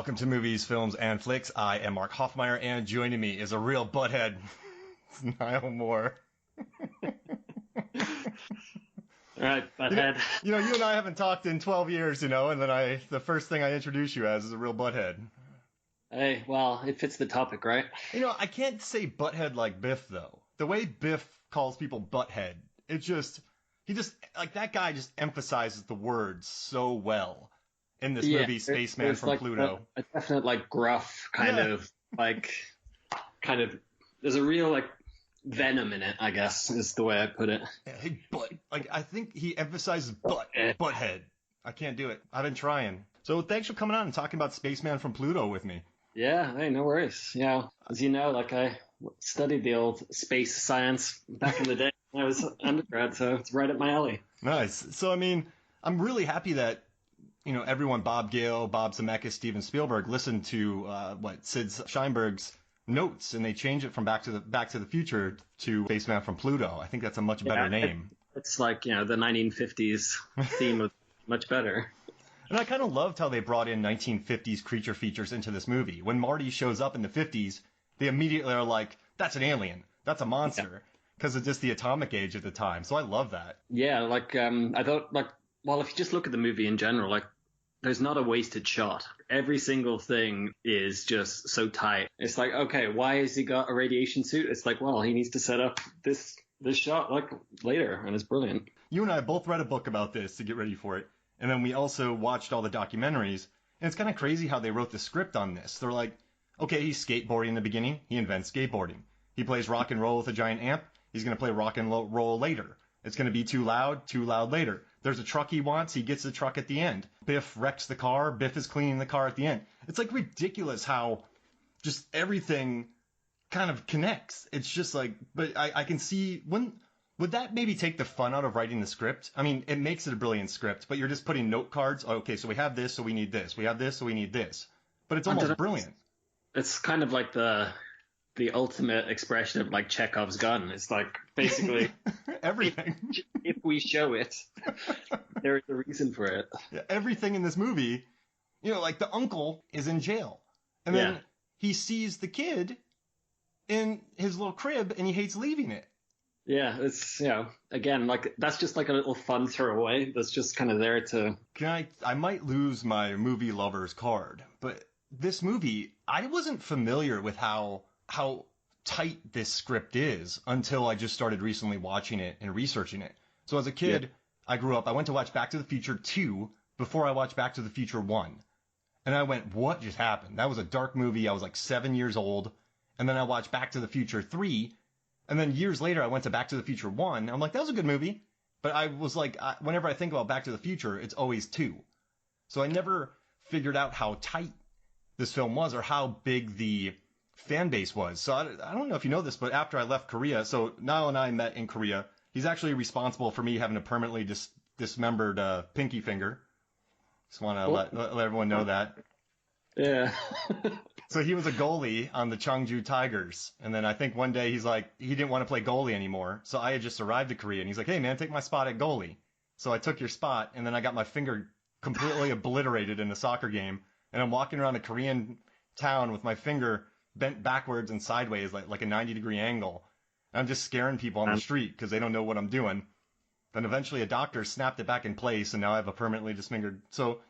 Welcome to Movies, Films, and Flicks. I am Mark Hoffmeyer, and joining me is a real butthead, it's Niall Moore. All right, butthead. You and I haven't talked in 12 years, and then the first thing I introduce you as is a real butthead. Hey, well, it fits the topic, right? I can't say butthead like Biff, though. The way Biff calls people butthead, that guy just emphasizes the words so well. In this movie, Spaceman from Pluto. A definite, gruff kind of, there's a real, venom in it, I guess, is the way I put it. Yeah, hey, I think he emphasizes butthead. I can't do it. I've been trying. So thanks for coming on and talking about Spaceman from Pluto with me. Yeah, hey, no worries. Yeah, as you know, I studied the old space science back in the day when I was undergrad, so it's right up my alley. Nice. So, I'm really happy that everyone, Bob Gale, Bob Zemeckis, Steven Spielberg, listened to Sid Sheinberg's notes, and they changed it from Back to the Future to Spaceman from Pluto. I think that's a much better name. It's the 1950s theme was much better. And I kind of loved how they brought in 1950s creature features into this movie. When Marty shows up in the 50s, they immediately are like, that's an alien, that's a monster, because of just the atomic age at the time. So I love that. Yeah, I thought, well, if you just look at the movie in general, there's not a wasted shot. Every single thing is just so tight. It's like, okay, why has he got a radiation suit? It's like, well, he needs to set up this shot later, and it's brilliant. You and I both read a book about this to get ready for it, and then we also watched all the documentaries, and it's kind of crazy how they wrote the script on this. They're like, okay, he's skateboarding in the beginning, he invents skateboarding. He plays rock and roll with a giant amp, he's going to play rock and roll later. It's going to be too loud later. There's a truck he wants, he gets the truck at the end. Biff wrecks the car, Biff is cleaning the car at the end. It's ridiculous how just everything kind of connects. It's just but I can see, would that maybe take the fun out of writing the script? It makes it a brilliant script, but you're just putting note cards. Okay, so we have this, so we need this. We have this, so we need this. But it's almost brilliant. It's kind of like the ultimate expression of Chekhov's gun. It's basically everything. If we show it, there's a reason for it. Yeah, everything in this movie, the uncle is in jail, and then he sees the kid in his little crib, and he hates leaving it. Yeah, it's again that's just a little fun throwaway. That's just kind of there to. I might lose my movie lover's card, but this movie, I wasn't familiar with how tight this script is until I just started recently watching it and researching it. So as a kid, I went to watch Back to the Future 2 before I watched Back to the Future 1. And I went, what just happened? That was a dark movie. I was 7 years old. And then I watched Back to the Future 3. And then years later, I went to Back to the Future 1. I'm like, that was a good movie. But I was whenever I think about Back to the Future, it's always 2. So I never figured out how tight this film was or how big the fan base was. So I don't know if you know this, but after I left Korea, so Niall and I met in Korea. He's actually responsible for me having a permanently dismembered pinky finger. Just want to let everyone know that. Yeah. So he was a goalie on the Cheongju Tigers. And then I think one day he didn't want to play goalie anymore. So I had just arrived to Korea and he's like, hey man, take my spot at goalie. So I took your spot and then I got my finger completely obliterated in a soccer game. And I'm walking around a Korean town with my finger bent backwards and sideways like a 90-degree angle. And I'm just scaring people on the street because they don't know what I'm doing. Then eventually a doctor snapped it back in place, and now I have a permanently disfigured. So,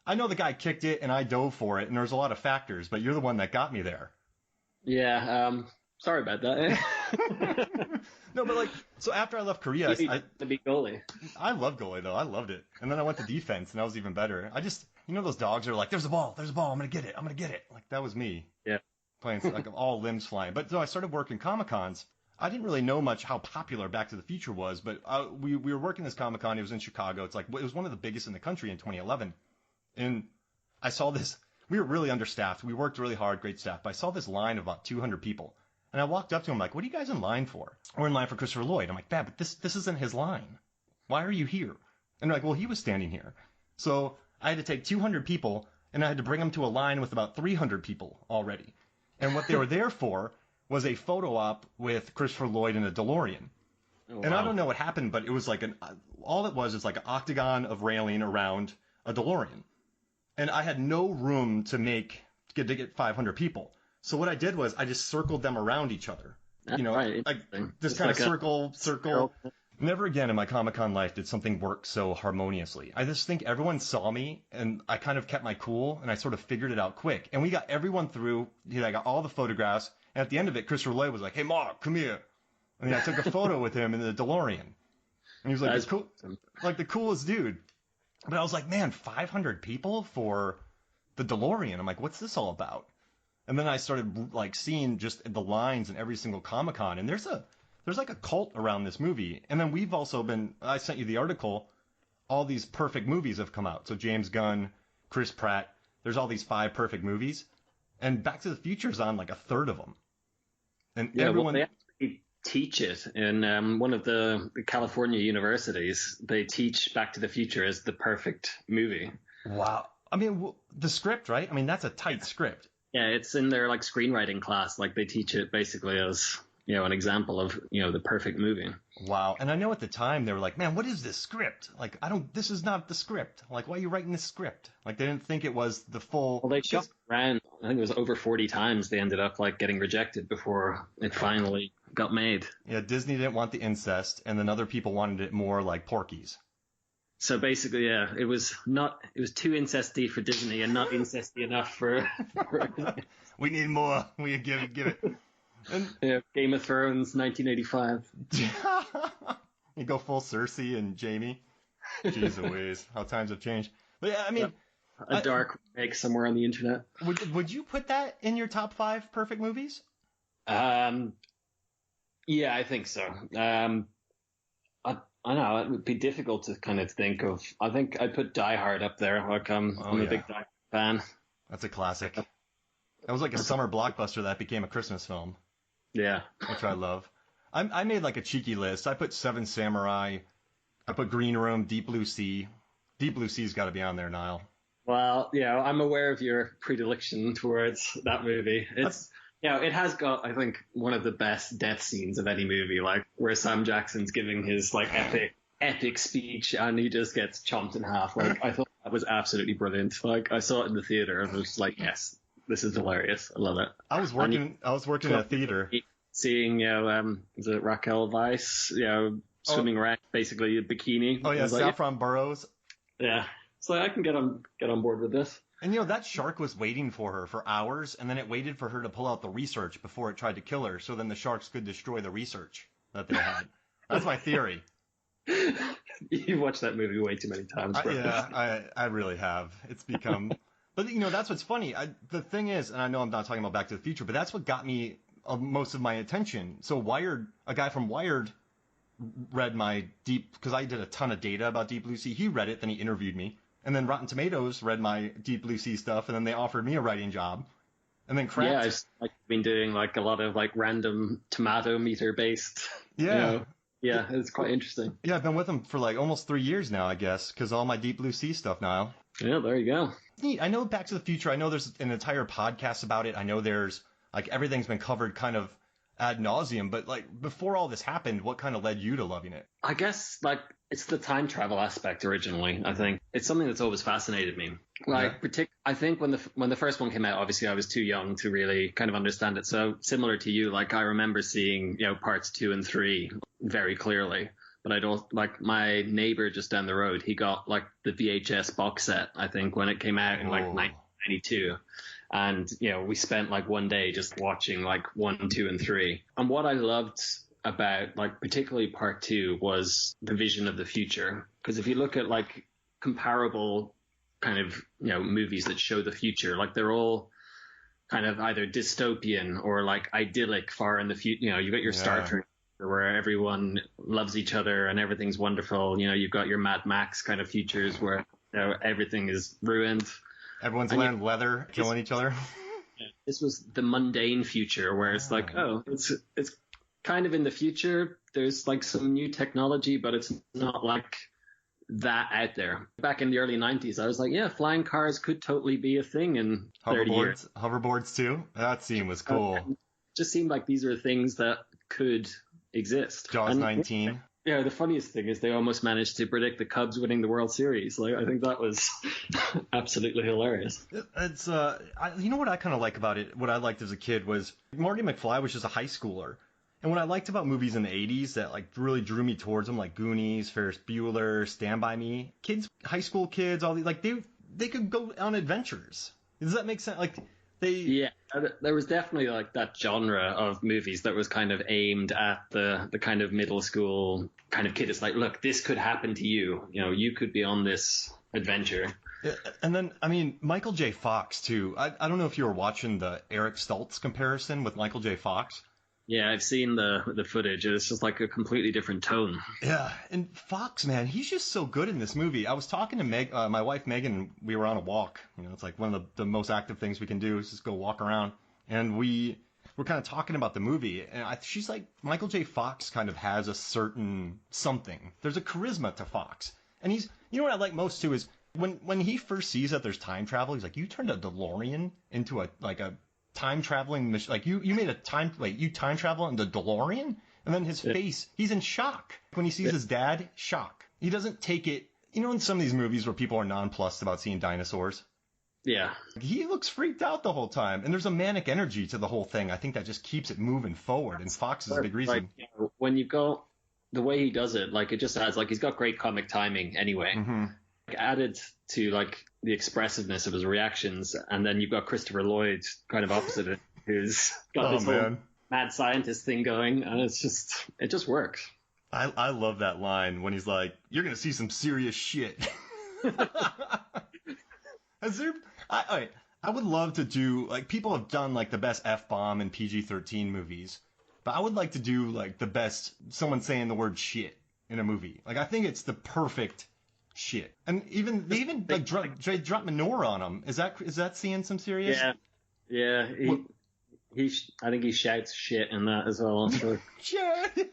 I know the guy kicked it, and I dove for it, and there's a lot of factors, but you're the one that got me there. Yeah, sorry about that. No, but so after I left Korea, to be goalie. I love goalie, though. I loved it. And then I went to defense, and that was even better. I just, those dogs are like, there's a ball, I'm going to get it. That was me. Yeah. Playing all limbs flying. But so I started working Comic-Cons. I didn't really know much how popular Back to the Future was, but we were working this Comic-Con. It was in Chicago. It was one of the biggest in the country in 2011. And I saw this. We were really understaffed. We worked really hard, great staff. But I saw this line of about 200 people. And I walked up to him what are you guys in line for? We're in line for Christopher Lloyd. I'm like, Dad, but this isn't his line. Why are you here? And they're like, well, he was standing here. So I had to take 200 people, and I had to bring them to a line with about 300 people already. And what they were there for was a photo op with Christopher Lloyd in a DeLorean. Oh, wow. And I don't know what happened, but it was all it was is an octagon of railing around a DeLorean. and I had no room to get 500 people. So what I did was I just circled them around each other. You know, Right. like this It's kind like of circle. Never again in my Comic-Con life did something work so harmoniously. I just think everyone saw me, and I kind of kept my cool, and I sort of figured it out quick. And we got everyone through. I got all the photographs, and at the end of it, Christopher Lloyd was like, "Hey, Mark, come here." And I took a photo with him in the DeLorean, and he was like, the coolest dude. But I was like, man, 500 people for the DeLorean. I'm like, what's this all about? And then I started like seeing just the lines in every single Comic-Con, and there's like a cult around this movie. And then we've also I sent you the article, all these perfect movies have come out. So James Gunn, Chris Pratt, there's all these 5 perfect movies. And Back to the Future's on like a third of them. And everyone... Well, they actually teach it in one of the California universities. They teach Back to the Future as the perfect movie. Wow. I mean, the script, right? I mean, that's a tight script. Yeah, it's in their like screenwriting class. Like they teach it basically as... an example of, the perfect movie. Wow. And I know at the time they were like, man, what is this script? Like, this is not the script. Like, why are you writing this script? Like, they didn't think it was the full... Well, they shot around, I think it was over 40 times they ended up, like, getting rejected before it finally got made. Yeah, Disney didn't want the incest, and then other people wanted it more like Porky's. So basically, yeah, it was too incesty for Disney and not incesty enough for... We need more. We give it. And Game of Thrones, 1985. You go full Cersei and Jamie. Jeez Louise, how times have changed. But yeah, I mean, a dark remake somewhere on the internet. Would you put that in your top 5 perfect movies? Yeah, I think so. I know it would be difficult to kind of think of. I think I'd put Die Hard up there. Like I'm a big Die Hard fan. That's a classic. That was like a summer blockbuster that became a Christmas film. Yeah. Which I love. I made like a cheeky list. I put Seven Samurai. I put Green Room, Deep Blue Sea. Deep Blue Sea's got to be on there, Niall. Well, I'm aware of your predilection towards that movie. It has got, I think, one of the best death scenes of any movie, like where Sam Jackson's giving his like epic speech and he just gets chomped in half. Like I thought that was absolutely brilliant. Like I saw it in the theater and I was like, yes. This is hilarious. I love it. I was working in a theater. Seeing, is it Raquel Weisz, swimming around, basically a bikini. Oh yeah, Saffron Burrows. Yeah. So I can get on board with this. And that shark was waiting for her for hours, and then it waited for her to pull out the research before it tried to kill her, so then the sharks could destroy the research that they had. That's my theory. You've watched that movie way too many times, bro. I really have. It's become... But, that's what's funny. The thing is, and I know I'm not talking about Back to the Future, but that's what got me most of my attention. So a guy from Wired read my because I did a ton of data about Deep Blue Sea. He read it, then he interviewed me. And then Rotten Tomatoes read my Deep Blue Sea stuff, and then they offered me a writing job. And then Kraft... Yeah, I've been doing like a lot of like random tomato meter based. Yeah. Yeah, it's quite interesting. Yeah, I've been with them for like almost 3 years now, I guess, because all my Deep Blue Sea stuff, Niall. Yeah, there you go. Neat. I know Back to the Future. I know there's an entire podcast about it. I know there's like everything's been covered kind of ad nauseum. But like before all this happened, what kind of led you to loving it? I guess like it's the time travel aspect originally. I think it's something that's always fascinated me. Like I think when the first one came out, obviously I was too young to really kind of understand it. So similar to you, like I remember seeing parts 2 and 3 very clearly. But I don't like my neighbor just down the road. He got like the VHS box set, I think, when it came out in like 1992. And, we spent like one day just watching like 1, 2, and 3. And what I loved about like particularly part 2 was the vision of the future. Because if you look at like comparable kind of, movies that show the future, like they're all kind of either dystopian or like idyllic far in the future. You've got your Star Trek, where everyone loves each other and everything's wonderful. You've got your Mad Max kind of futures where everything is ruined. Everyone's wearing leather, killing each other. This was the mundane future where it's like, it's kind of in the future. There's like some new technology, but it's not like that out there. Back in the early 90s, I was like, yeah, flying cars could totally be a thing in 30 years. Hoverboards too? That scene was cool. It just seemed like these are things that could exist. Jaws 19. Yeah, the funniest thing is they almost managed to predict the Cubs winning the World Series. Like, I think that was absolutely hilarious. It's you know what I kind of like about it? What I liked as a kid was Marty McFly was just a high schooler, and what I liked about movies in the '80s that like really drew me towards them, like Goonies, Ferris Bueller, Stand by Me, kids, high school kids, all these like they could go on adventures. Does that make sense? Like they Yeah, there was definitely like that genre of movies that was kind of aimed at the kind of middle school kind of kid. It's like, look, this could happen to you. You know, you could be on this adventure. And then, I mean, Michael J. Fox, too. I don't know if you were watching the Eric Stoltz comparison with Michael J. Fox. Yeah, I've seen the footage. It's just like a completely different tone. Yeah, and Fox, man, he's just so good in this movie. I was talking to my wife Megan. We were on a walk. You know, it's like one of the most active things we can do is just go walk around. And we were kind of talking about the movie. And she's like, Michael J. Fox kind of has a certain something. There's a charisma to Fox. And you know what I like most, too, is when he first sees that there's time travel, he's like, you turned a DeLorean into a time traveling machine. Like you made you time travel in the DeLorean, and then his face, he's in shock when he sees his dad. Shock. He doesn't take it. You know, in some of these movies where people are nonplussed about seeing dinosaurs. Yeah. He looks freaked out the whole time, and there's a manic energy to the whole thing. I think that just keeps it moving forward, and Fox is a big reason. Like, you know, when you go the way he does it, like it just adds like he's got great comic timing anyway. Mm-hmm. Added to like the expressiveness of his reactions, and then you've got Christopher Lloyd kind of opposite it, who's got this whole mad scientist thing going, and it just works. I love that line when he's like, "You're gonna see some serious shit." I would love to do like people have done like the best F-bomb and PG-13 movies, but I would like to do like the best someone saying the word shit in a movie. Like I think it's the perfect shit, and they even like drop manure on him. Is that seeing some serious? Yeah. I think he shouts shit in that as well. So. Shit.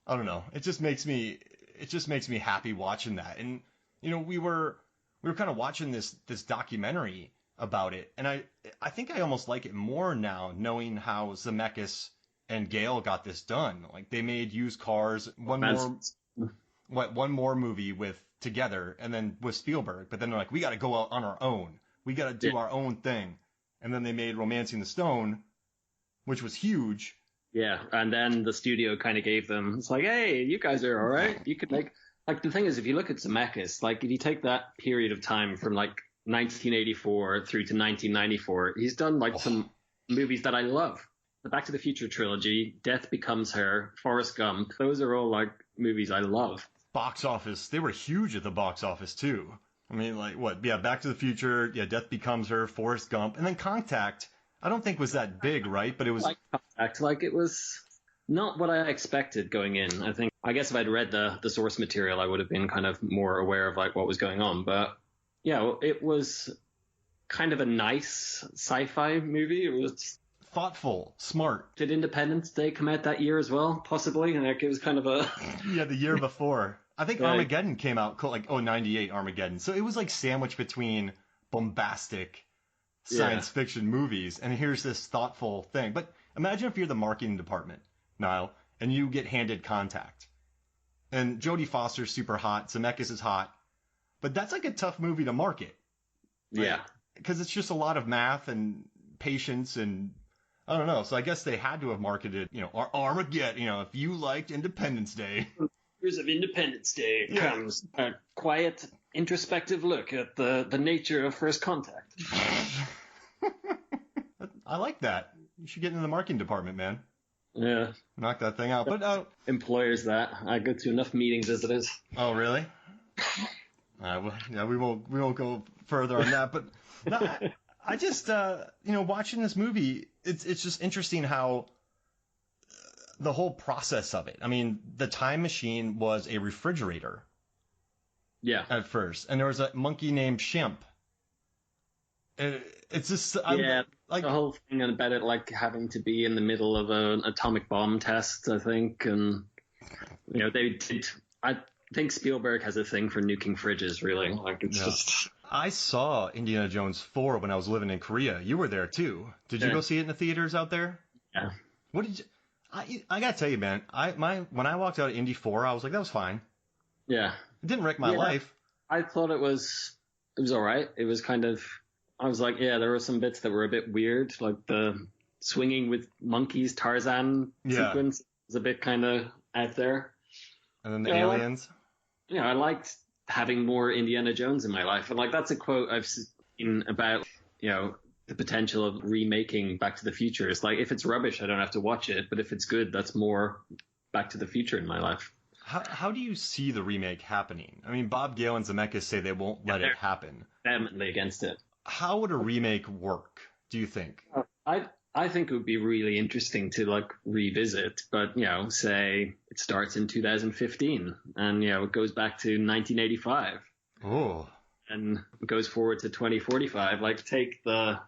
I don't know. It just makes me happy watching that. And you know, we were kind of watching this documentary about it, and I think I almost like it more now knowing how Zemeckis and Gale got this done. Like they made Used Cars, one more movie together, and then with Spielberg. But then they're like, we got to go out on our own. We got to do our own thing. And then they made Romancing the Stone, which was huge. Yeah, and then the studio kind of gave them, it's like, hey, you guys are all right. You could like the thing is, if you look at Zemeckis, like if you take that period of time from like 1984 through to 1994, he's done like some movies that I love. The Back to the Future trilogy, Death Becomes Her, Forrest Gump. Those are all like movies I love. Box office, they were huge at the box office too. I mean, like what? Yeah, Back to the Future, yeah, Death Becomes Her, Forrest Gump, and then Contact. I don't think was that big, right? But it was like Contact. Like it was not what I expected going in. I guess if I'd read the source material, I would have been kind of more aware of like what was going on. But yeah, it was kind of a nice sci-fi movie. It was thoughtful, smart. Did Independence Day come out that year as well? Possibly. Like it was kind of a the year before. I think Armageddon came out like 98 Armageddon. So it was like sandwiched between bombastic science fiction movies, and here's this thoughtful thing. But imagine if you're the marketing department, Niall, and you get handed Contact. And Jodie Foster's super hot, Zemeckis is hot, but that's like a tough movie to market. Right? Yeah. Because it's just a lot of math and patience and I don't know. So I guess they had to have marketed, Armageddon, if you liked Independence Day. Years of Independence Day comes a quiet, introspective look at the nature of First Contact. I like that. You should get into the marketing department, man. Yeah. Knock that thing out. But employers that. I go to enough meetings as it is. Oh, really? We won't go further on that. But no, I just watching this movie, it's just interesting how the whole process of it. I mean, the time machine was a refrigerator. Yeah. At first, and there was a monkey named Shemp. It's just the whole thing about it like having to be in the middle of an atomic bomb test, I think, and they did. I think Spielberg has a thing for nuking fridges, really. Like it's just. I saw Indiana Jones 4 when I was living in Korea. You were there too. Did you go see it in the theaters out there? Yeah. What did you? I gotta tell you, man, when I walked out of Indy 4, I was like, that was fine. Yeah. It didn't wreck my life. I thought it was all right. It was kind of, I was like, yeah, there were some bits that were a bit weird, like the swinging with monkeys Tarzan sequence was a bit kind of out there. And then the aliens. I liked having more Indiana Jones in my life. And like, that's a quote I've seen about, the potential of remaking Back to the Future. It's like, if it's rubbish, I don't have to watch it. But if it's good, that's more Back to the Future in my life. How do you see the remake happening? I mean, Bob Gale and Zemeckis say they won't let it happen. Vehemently against it. How would a remake work, do you think? I think it would be really interesting to like revisit, but say it starts in 2015 and it goes back to 1985. Oh. And it goes forward to 2045. Like take the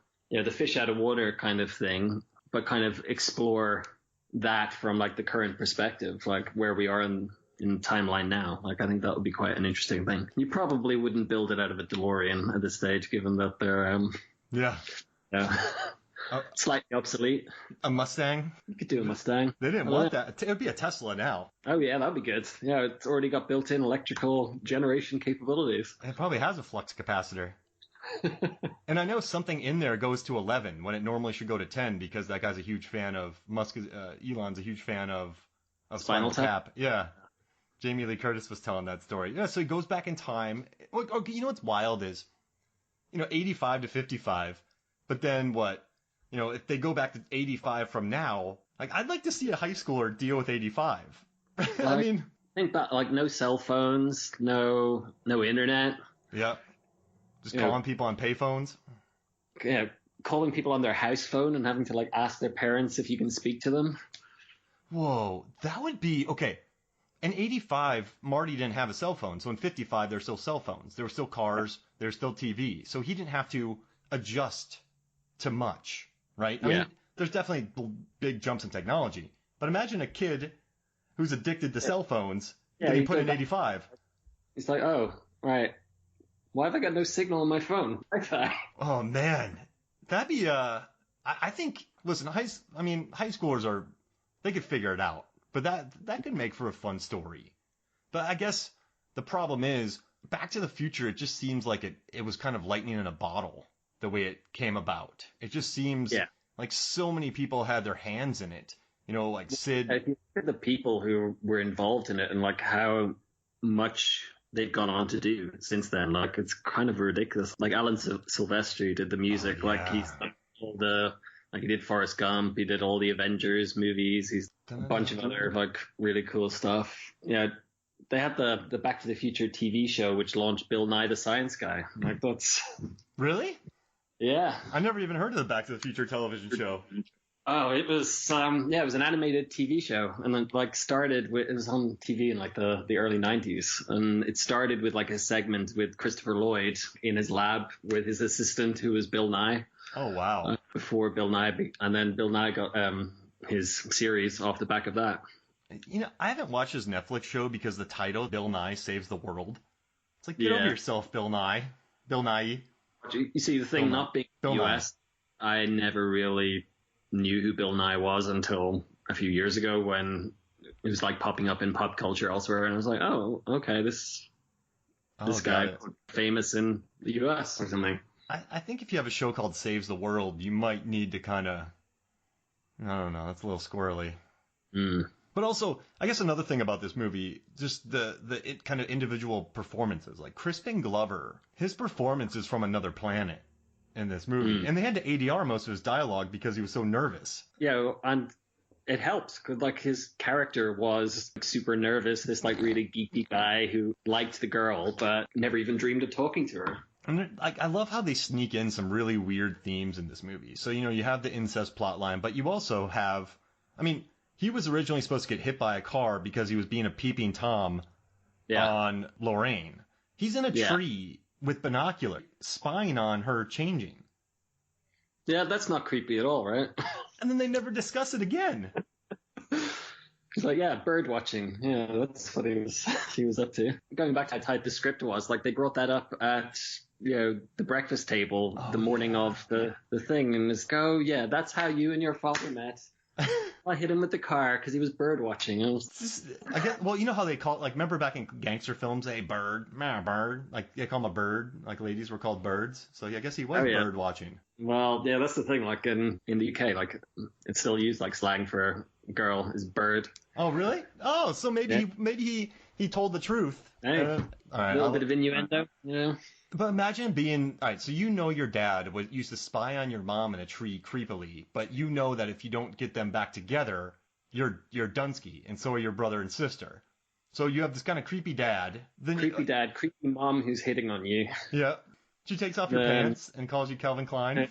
fish out of water kind of thing, but kind of explore that from like the current perspective, like where we are in timeline now. Like I think that would be quite an interesting thing. You probably wouldn't build it out of a DeLorean at this stage, given that they're slightly obsolete. A Mustang? You could do a Mustang. They didn't want that. It would be a Tesla now. Oh yeah, that'd be good. Yeah, it's already got built-in electrical generation capabilities. It probably has a flux capacitor. And I know something in there goes to 11 when it normally should go to 10 because that guy's a huge fan of Elon's a huge fan of Spinal Tap. Yeah. Jamie Lee Curtis was telling that story. Yeah, so he goes back in time. Okay, you know what's wild is, 85 to 55, but then what? If they go back to 85 from now, like I'd like to see a high schooler deal with 85. I mean, think that like no cell phones, no internet. Yeah. Just calling people on payphones. Yeah, calling people on their house phone and having to like ask their parents if you can speak to them. Whoa, that would be okay. In 85, Marty didn't have a cell phone, so in 55 there's still cell phones. There were still cars, there's still TV. So he didn't have to adjust to much, right? I mean, there's definitely big jumps in technology. But imagine a kid who's addicted to cell phones getting put in 85. It's like, oh, right. Why have I got no signal on my phone? Oh, man. That'd be, I think, listen, high schoolers they could figure it out. But that could make for a fun story. But I guess the problem is, Back to the Future, it just seems like it was kind of lightning in a bottle, the way it came about. It just seems like so many people had their hands in it. Like Sid. I think the people who were involved in it and like how much they've gone on to do since then, like it's kind of ridiculous. Like Alan Silvestri did the music, like he's like he did Forrest Gump, he did all the Avengers movies, he's a bunch of other like really cool stuff. Yeah, they had the Back to the Future TV show which launched Bill Nye the Science Guy. Like that's really. Yeah. I never even heard of the Back to the Future television show. Oh, it was it was an animated TV show, and then it was on TV in like the early 90s, and it started with like a segment with Christopher Lloyd in his lab with his assistant who was Bill Nye. Oh wow. Before Bill Nye, and then Bill Nye got his series off the back of that. I haven't watched his Netflix show because the title, Bill Nye Saves the World. It's like, get over yourself, Bill Nye. Bill Nye. You see, the thing not being US, I never really knew who Bill Nye was until a few years ago when it was like popping up in pop culture elsewhere, and I was like, oh, okay, this guy famous in the US or something. I think if you have a show called Saves the World, you might need to kind of, I don't know, that's a little squirrely. But also, I guess another thing about this movie, just the kind of individual performances. Like Crispin Glover, his performance is from another planet in this movie. And they had to ADR most of his dialogue because he was so nervous. Yeah, and it helps because like his character was like, super nervous, this like really geeky guy who liked the girl but never even dreamed of talking to her. And like, I love how they sneak in some really weird themes in this movie. So, you have the incest plotline, but you also have, he was originally supposed to get hit by a car because he was being a peeping Tom on Lorraine. He's in a tree with binoculars, spying on her changing. Yeah, that's not creepy at all, right? And then they never discuss it again. He's like, bird watching. Yeah, that's what he was up to. Going back to how tight the script was, like they brought that up at the breakfast table the morning of the thing, and it's that's how you and your father met. I hit him with the car because he was bird watching. I guess, well, you know how they call it, like, remember back in gangster films, a bird, bird, like they call him a bird, like ladies were called birds. So I guess he was bird watching. Well, yeah, that's the thing. Like in the UK, like it's still used like slang for a girl is bird. Oh, really? Oh, so maybe he told the truth. Hey, all right, a little bit of innuendo, you know. But imagine being, all right, so you know your dad used to spy on your mom in a tree creepily, but you know that if you don't get them back together, you're Dunsky, and so are your brother and sister. So you have this kind of creepy dad. Creepy dad, creepy mom who's hitting on you. Yeah. She takes off your pants and calls you Calvin Klein.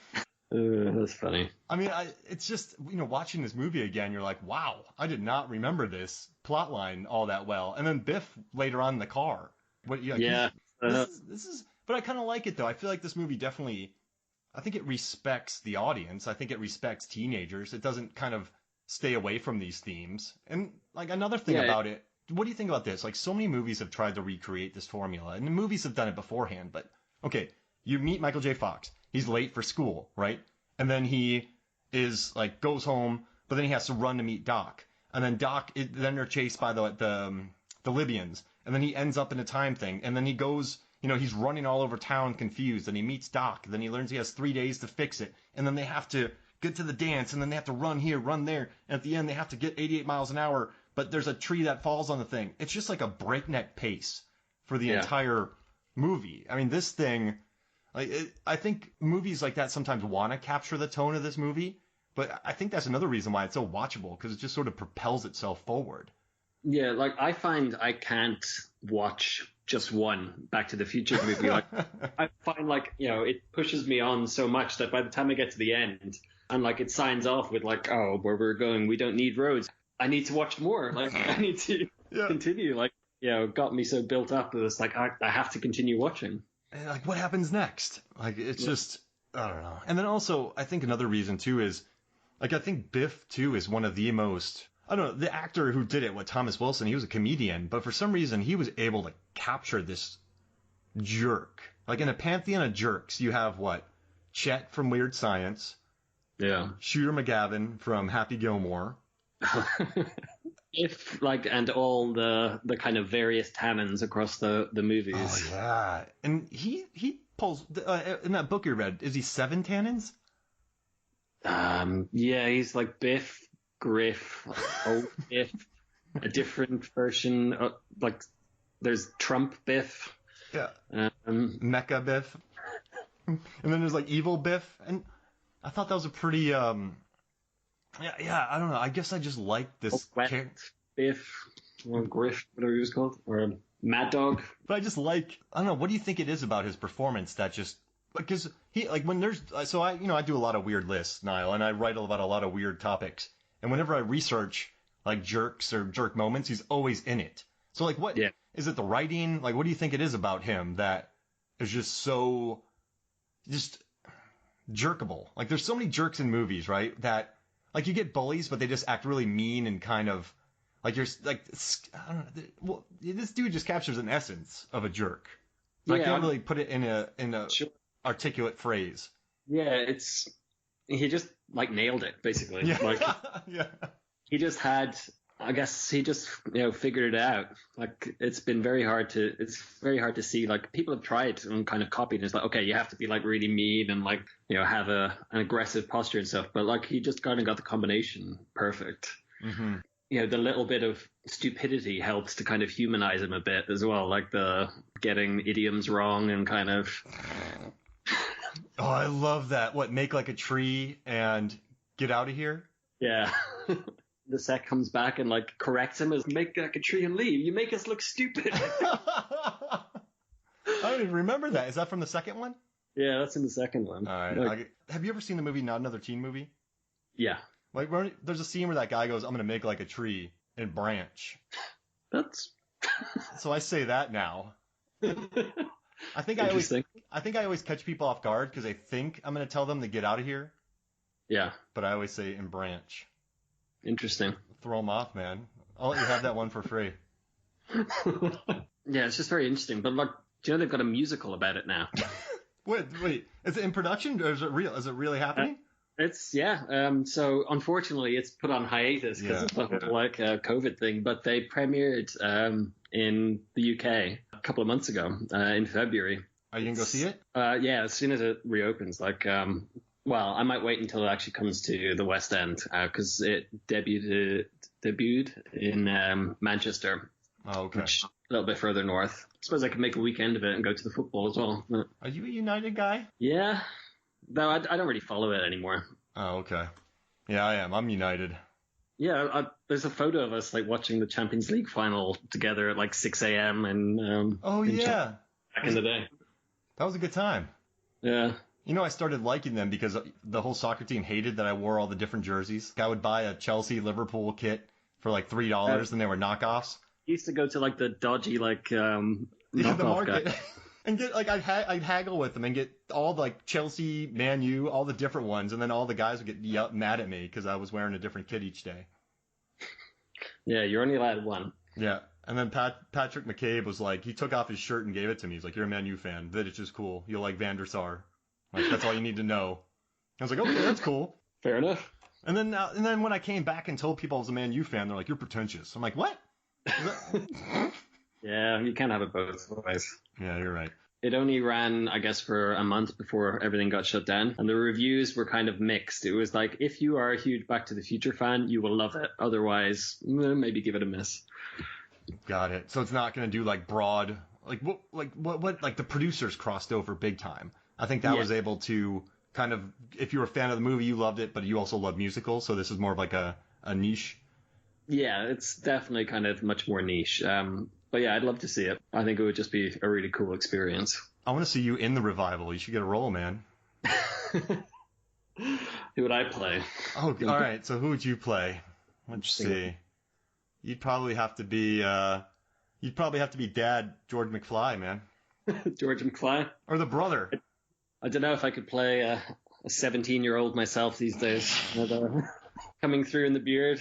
That's funny. I mean, it's just, watching this movie again, you're like, wow, I did not remember this plot line all that well. And then Biff later on in the car. Yeah. This is, but I kind of like it, though. I feel like this movie definitely, I think it respects the audience. I think it respects teenagers. It doesn't kind of stay away from these themes. And, like, another thing about it, what do you think about this? Like, so many movies have tried to recreate this formula, and the movies have done it beforehand. But, okay, you meet Michael J. Fox. He's late for school, right? And then he is, like, goes home, but then he has to run to meet Doc. And then then they're chased by the Libyans. And then he ends up in a time thing. And then he goes... he's running all over town confused, and he meets Doc. Then he learns he has 3 days to fix it. And then they have to get to the dance, and then they have to run here, run there. And at the end, they have to get 88 miles an hour, but there's a tree that falls on the thing. It's just like a breakneck pace for the entire movie. I mean, this thing, I think movies like that sometimes want to capture the tone of this movie, but I think that's another reason why it's so watchable, because it just sort of propels itself forward. Yeah, like I find I can't watch just one Back to the Future movie. Like I find it pushes me on so much that by the time I get to the end and like it signs off with like, oh, where we're going, we don't need roads. I need to watch more. Like I need to continue. Like, it got me so built up that it's like I have to continue watching. And like, what happens next? Like, it's just, I don't know. And then also, I think another reason too is, like, I think Biff too is one of the most, I don't know, the actor who did it, Thomas Wilson, he was a comedian, but for some reason he was able to capture this jerk. Like in a pantheon of jerks, you have Chet from Weird Science. Yeah. Shooter McGavin from Happy Gilmore. And all the kind of various tannins across the movies. Oh yeah. And he pulls, in that book you read, is he 7 tannins? Yeah, he's like Biff, Griff, old Biff, a different version. Like there's Trump Biff. Yeah. Mecha Biff. And then there's like Evil Biff. And I thought that was a pretty, yeah, I don't know. I guess I just like this character. Biff, or Griff, whatever he was called, or Mad Dog. But I just like, I don't know, what do you think it is about his performance that just, because he, like when there's, so I do a lot of weird lists, Niall, and I write about a lot of weird topics. And whenever I research like jerks or jerk moments, he's always in it. So like what, is it the writing? Like what do you think it is about him that is just so, just jerkable? Like there's so many jerks in movies, right? That like you get bullies, but they just act really mean and kind of, like you're like, I don't know. Well, this dude just captures an essence of a jerk. So I can't really put it in a articulate phrase. Yeah, he just like nailed it basically. Yeah. Like he just had, I guess he just figured it out. Like it's very hard to see. Like people have tried and kind of copied. And it's like, okay, you have to be like really mean and like have an aggressive posture and stuff. But like he just kind of got the combination perfect. Mm-hmm. The little bit of stupidity helps to kind of humanize him a bit as well, like the getting idioms wrong and kind of. Oh, I love that. Make like a tree and get out of here? Yeah. The sec comes back and like corrects him as make like a tree and leave. You make us look stupid. I don't even remember that. Is that from the second one? Yeah, that's in the second one. All right. Have you ever seen the movie Not Another Teen Movie? Yeah. Like there's a scene where that guy goes, "I'm gonna make like a tree and branch." That's. So I say that now. I think I always catch people off guard because I think I'm gonna tell them to get out of here. Yeah. But I always say and branch. Interesting. Throw them off, man. I'll let you have that one for free. Yeah, it's just very interesting. But like, do you know they've got a musical about it now? Wait, is it in production or is it real? Is it really happening? It's so unfortunately it's put on hiatus because of the whole COVID thing. But they premiered in the UK a couple of months ago in February. Are you gonna go see it? Yeah, as soon as it reopens. Well, I might wait until it actually comes to the West End because it debuted in Manchester. Oh, okay. Which, a little bit further north. I suppose I could make a weekend of it and go to the football as well. Are you a United guy? Yeah. No, I don't really follow it anymore. Oh, okay. Yeah, I am. I'm United. Yeah, there's a photo of us watching the Champions League final together at 6 a.m. and back in the day. That was a good time. Yeah. I started liking them because the whole soccer team hated that I wore all the different jerseys. I would buy a Chelsea Liverpool kit for $3 and they were knockoffs. I used to go to the dodgy the market and get I'd haggle with them and get all Chelsea, Man U, all the different ones, and then all the guys would get mad at me because I was wearing a different kit each day. Yeah, you're only allowed one. Yeah, and then Patrick McCabe was he took off his shirt and gave it to me. He's like, "You're a Man U fan. That is just cool. You'll like Van der Sar. That's all you need to know." I was like, "Okay, that's cool. Fair enough." And then when I came back and told people I was a Man U fan, they're like, "You're pretentious." I'm like, "What?" Yeah, you can't have it both ways. Yeah, you're right. It only ran, I guess, for a month before everything got shut down, and the reviews were kind of mixed. It was if you are a huge Back to the Future fan, you will love it. Otherwise, maybe give it a miss. Got it. So it's not going to do broad, what the producers crossed over big time. I think that was able to kind of, if you were a fan of the movie, you loved it, but you also love musicals. So this is more of a niche. Yeah, it's definitely kind of much more niche. But yeah, I'd love to see it. I think it would just be a really cool experience. I want to see you in the revival. You should get a role, man. Who would I play? Oh, all right. So who would you play? Let's see. You'd probably have to be Dad George McFly, man. George McFly? Or the brother. I don't know if I could play a 17-year-old myself these days. Coming through in the beard.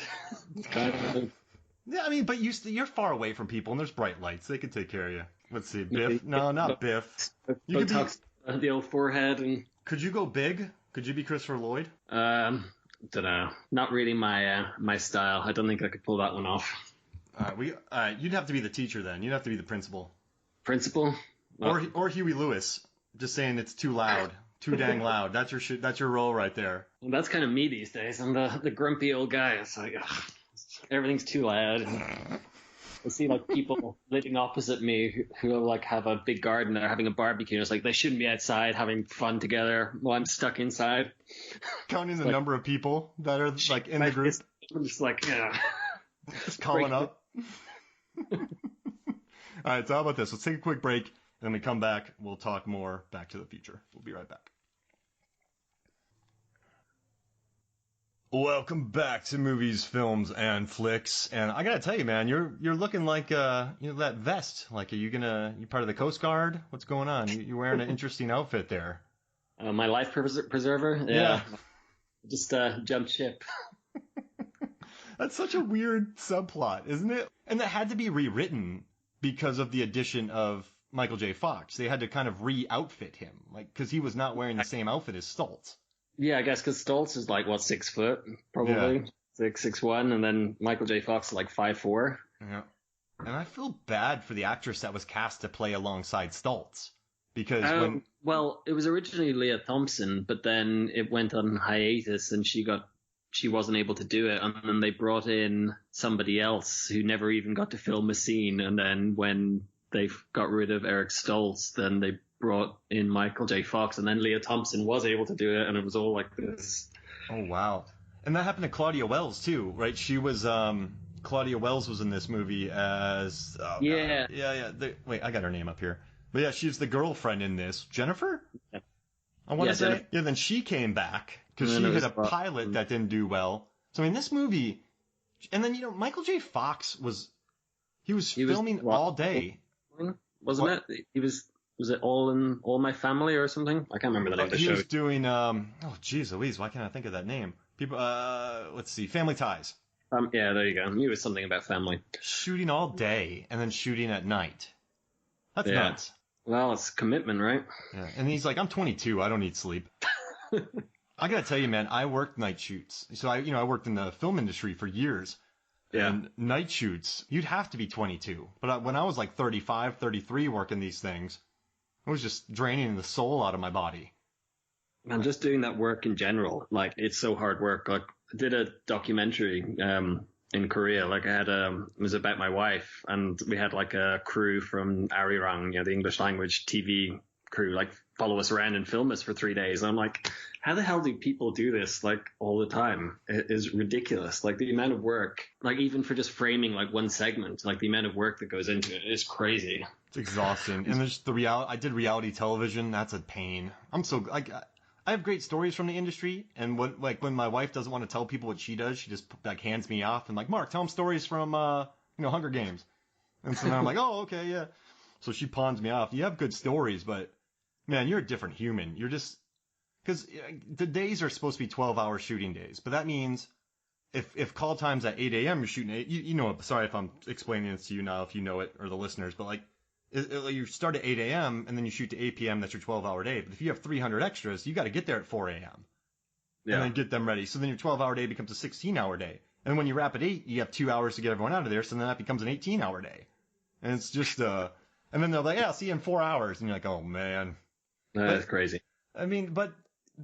Yeah, I mean, but you're far away from people, and there's bright lights. They can take care of you. Let's see, Biff. No, not Biff. You could be the old forehead and. Could you go big? Could you be Christopher Lloyd? Don't know. Not really my style. I don't think I could pull that one off. You'd have to be the teacher then. You'd have to be the principal. Principal? Or Huey Lewis. Just saying it's too loud. Too dang loud. That's your role right there. Well, that's kind of me these days. I'm the grumpy old guy. It's everything's too loud. And I see people living opposite me who have a big garden. They're having a barbecue. It's they shouldn't be outside having fun together while I'm stuck inside. Counting the number of people that are in the group. I'm just just calling up. All right. So how about this? Let's take a quick break. And then we come back. We'll talk more Back to the Future. We'll be right back. Welcome back to Movies, Films, and Flicks. And I gotta tell you, man, you're looking like that vest. You part of the Coast Guard? What's going on? You're wearing an interesting outfit there. My life preserver? Yeah. Just jumped ship. That's such a weird subplot, isn't it? And that had to be rewritten because of the addition of Michael J. Fox. They had to kind of re-outfit him, because he was not wearing the same outfit as Stoltz. Yeah, I guess because Stoltz is 6 foot, probably. Yeah. 6'1", and then Michael J. Fox is 5'4". Yeah. And I feel bad for the actress that was cast to play alongside Stoltz. Because well, it was originally Leah Thompson, but then it went on hiatus and she wasn't able to do it, and then they brought in somebody else who never even got to film a scene, and then when they got rid of Eric Stoltz, then they brought in Michael J. Fox, and then Leah Thompson was able to do it, and it was all like this. Oh, wow. And that happened to Claudia Wells, too, right? She was, Claudia Wells was in this movie as... Oh, yeah. God. Yeah. Wait, I got her name up here. But yeah, she's the girlfriend in this. Jennifer? Yeah. I want to say. Jennifer. Yeah, then she came back, because she had a pilot that didn't do well. So, I mean, this movie... And then, Michael J. Fox was filming all day. Wasn't it? Was it All My Family or something? I can't remember the name of the show. He was doing, oh, geez Louise, why can't I think of that name? People, let's see, Family Ties. Yeah, there you go. I knew it was something about family. Shooting all day and then shooting at night. That's nuts. Well, it's commitment, right? Yeah, and he's like, I'm 22, I don't need sleep. I gotta tell you, man, I worked night shoots. So I worked in the film industry for years. Yeah. And night shoots, you'd have to be 22. But when I was like 35, 33 working these things, it was just draining the soul out of my body. And just doing that work in general, like it's so hard work. Like I did a documentary in Korea. Like it was about my wife, and we had like a crew from Arirang, the English language TV crew, like follow us around and film us for 3 days. And I'm like, how the hell do people do this like all the time? It is ridiculous. Like the amount of work, like even for just framing like one segment, like the amount of work that goes into it is crazy. It's exhausting. And there's I did reality television. That's a pain. I have great stories from the industry, and when my wife doesn't want to tell people what she does, she just like hands me off and like, Mark, tell them stories from Hunger Games, and so then I'm like, oh, okay, yeah. So she pawns me off. You have good stories, but man, you're a different human. You're just because the days are supposed to be 12-hour shooting days, but that means if call time's at 8 a.m. you're shooting 8. You know, sorry if I'm explaining this to you now if you know it or the listeners, but like. You start at 8 a.m. and then you shoot to 8 p.m. That's your 12-hour day. But if you have 300 extras, you got to get there at 4 a.m. Yeah. And then get them ready. So then your 12-hour day becomes a 16-hour day. And when you wrap at 8, you have 2 hours to get everyone out of there. So then that becomes an 18-hour day. And it's just and then they're like, yeah, I'll see you in 4 hours. And you're like, oh man, that's crazy. I mean, but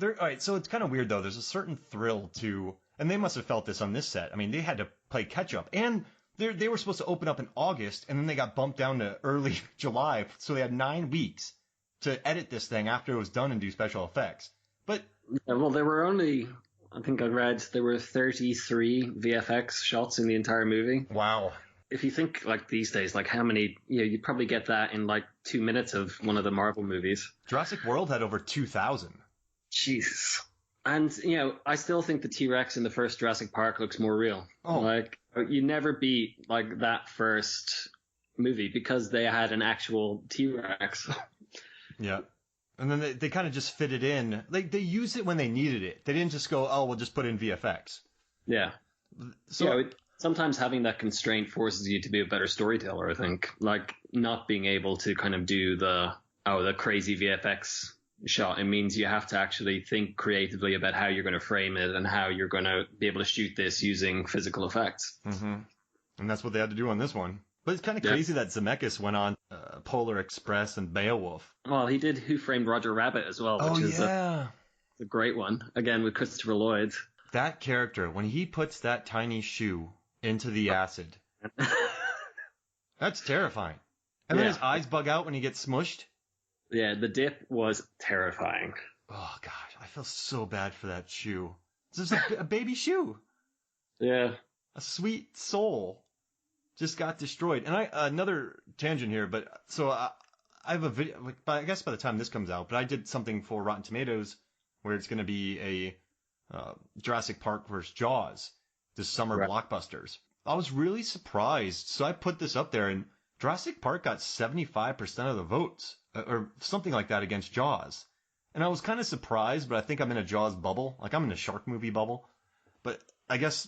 all right. So it's kind of weird though. There's a certain thrill to, and they must have felt this on this set. I mean, they had to play catch up and. They were supposed to open up in August, and then they got bumped down to early July, so they had 9 weeks to edit this thing after it was done and do special effects. But well, there were only, I think I read, there were 33 VFX shots in the entire movie. Wow. If you think like these days, like how many, you'd probably get that in like 2 minutes of one of the Marvel movies. Jurassic World had over 2,000. Jesus. And, I still think the T-Rex in the first Jurassic Park looks more real. Oh. Like, you never beat, like, that first movie because they had an actual T-Rex. Yeah. And then they kind of just fit it in. Like, they used it when they needed it. They didn't just go, oh, we'll just put in VFX. Yeah. So sometimes having that constraint forces you to be a better storyteller, I think. Like, not being able to kind of do the crazy VFX shot. It means you have to actually think creatively about how you're going to frame it and how you're going to be able to shoot this using physical effects. Mm-hmm. And that's what they had to do on this one. But it's kind of crazy that Zemeckis went on Polar Express and Beowulf. Well, he did Who Framed Roger Rabbit as well, which is a great one. Again, with Christopher Lloyd. That character, when he puts that tiny shoe into the acid, that's terrifying. And then his eyes bug out when he gets smushed. Yeah, the dip was terrifying. Oh, gosh, I feel so bad for that shoe. It's just a baby shoe. Yeah. A sweet soul just got destroyed. And another tangent here, but so I have a video, I guess by the time this comes out, but I did something for Rotten Tomatoes where it's going to be a Jurassic Park versus Jaws, this summer blockbusters. I was really surprised. So I put this up there, and Jurassic Park got 75% of the votes. Or something like that against Jaws. And I was kind of surprised, but I think I'm in a Jaws bubble. Like, I'm in a shark movie bubble. But I guess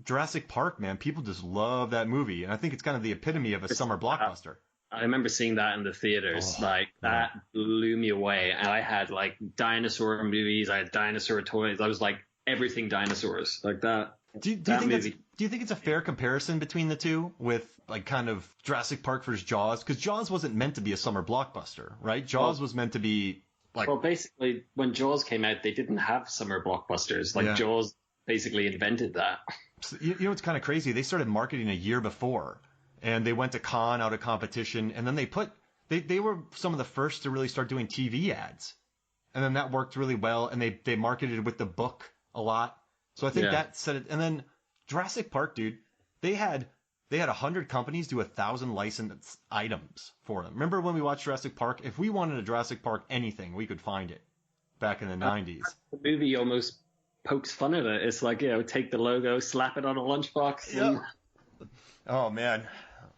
Jurassic Park, man, people just love that movie. And I think it's kind of the epitome of a summer blockbuster. I remember seeing that in the theaters. That blew me away. And I had, like, dinosaur movies. I had dinosaur toys. I was, like, everything dinosaurs. Like, that. Do you think it's a fair comparison between the two with like kind of Jurassic Park versus Jaws? Because Jaws wasn't meant to be a summer blockbuster, right? Jaws was meant to be like... Well, basically, when Jaws came out, they didn't have summer blockbusters. Like, Jaws basically invented that. So, you know what's kind of crazy? They started marketing a year before, and they went to Cannes out of competition, and then they were some of the first to really start doing TV ads. And then that worked really well, and they marketed with the book a lot. So I think that said it. And then Jurassic Park, dude, they had 100 companies do 1,000 licensed items for them. Remember when we watched Jurassic Park? If we wanted a Jurassic Park anything, we could find it back in the 90s. The movie almost pokes fun at it. It's like, take the logo, slap it on a lunchbox. Yep. Oh, man.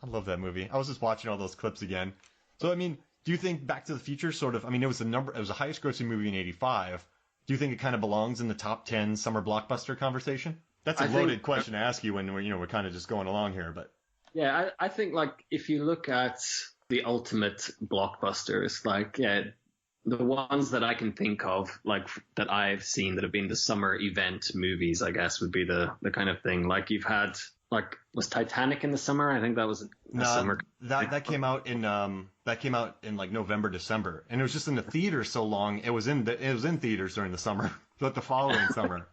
I love that movie. I was just watching all those clips again. So, I mean, do you think Back to the Future sort of, I mean, it was the highest grossing movie in 85. Do you think it kind of belongs in the top 10 summer blockbuster conversation? That's a loaded question to ask you when we're kind of just going along here, but yeah, I think like if you look at the ultimate blockbusters, like the ones that I can think of, like that I've seen that have been the summer event movies, I guess would be the kind of thing. Like you've had, like, was Titanic in the summer? I think that was a No, summer. that came out in like November, December, and it was just in the theater so long. It was in theaters during the summer, but the following summer.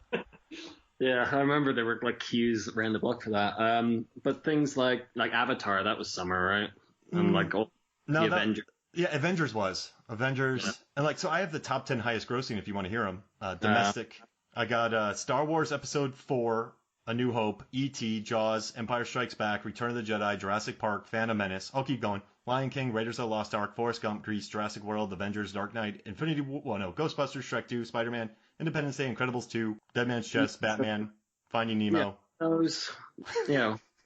Yeah, I remember there were like queues around the block for that. But things like Avatar, that was summer, right? And like all No, the Avengers. yeah, Avengers, Yeah. and like so I have the top 10 highest grossing if you want to hear them. Domestic, I got Star Wars Episode 4, A New Hope, E.T., Jaws, Empire Strikes Back, Return of the Jedi, Jurassic Park, Phantom Menace. I'll keep going. Lion King, Raiders of the Lost Ark, Forrest Gump, Grease, Jurassic World, Avengers, Dark Knight, Ghostbusters, Shrek 2, Spider-Man, Independence Day, Incredibles 2, Dead Man's Chest, Batman, Finding Nemo. Yeah, those,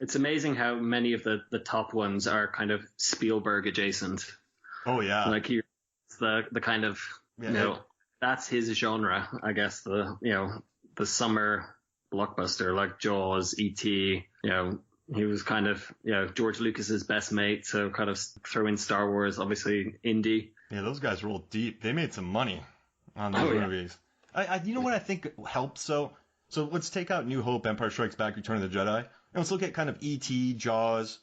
it's amazing how many of the top ones are kind of Spielberg adjacent. Oh yeah. Like he's the kind of, that's his genre, I guess, the summer blockbuster like Jaws, E.T., he was kind of, George Lucas's best mate. So kind of throw in Star Wars, obviously indie. Yeah, those guys rolled deep. They made some money on those movies. You know what I think helps? So let's take out New Hope, Empire Strikes Back, Return of the Jedi, and let's look at kind of E.T., Jaws,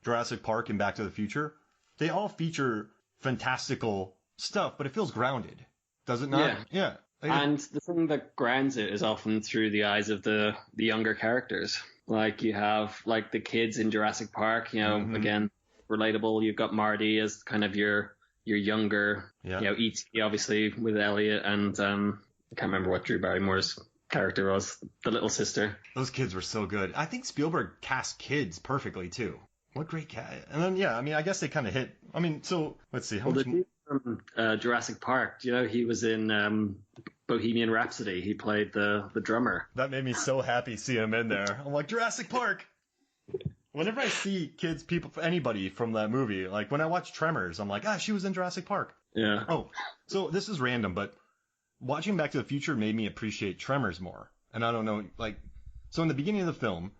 Jurassic Park, and Back to the Future. They all feature fantastical stuff, but it feels grounded, does it not? Yeah. And the thing that grounds it is often through the eyes of the younger characters. Like you have like the kids in Jurassic Park, again, relatable. You've got Marty as kind of your younger, E.T. obviously with Elliot, and I can't remember what Drew Barrymore's character was, the little sister. Those kids were so good. I think Spielberg cast kids perfectly too. What great cat! And then I guess they kind of hit. I mean, so let's see. The dude from Jurassic Park, he was in Bohemian Rhapsody. He played the drummer. That made me so happy seeing him in there. I'm like, Jurassic Park. Whenever I see kids, people, anybody from that movie, like when I watch Tremors, I'm like, she was in Jurassic Park. Yeah. Oh, so this is random, but watching Back to the Future made me appreciate Tremors more. And I don't know, so in the beginning of the film,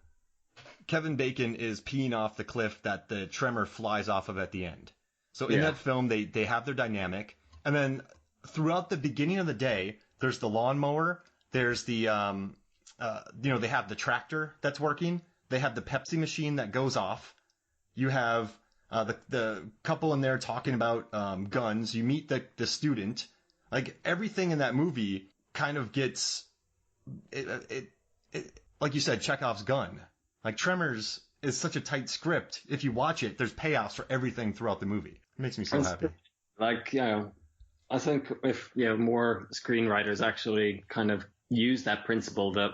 Kevin Bacon is peeing off the cliff that the tremor flies off of at the end. So in that film, they have their dynamic. And then throughout the beginning of the day, there's the lawnmower. There's the, they have the tractor that's working. They have the Pepsi machine that goes off. You have the couple in there talking about guns. You meet the student. Like everything in that movie kind of gets, like you said, Chekhov's gun. Like Tremors is such a tight script. If you watch it, there's payoffs for everything throughout the movie. It makes me so happy. Like, I think if more screenwriters actually kind of use that principle that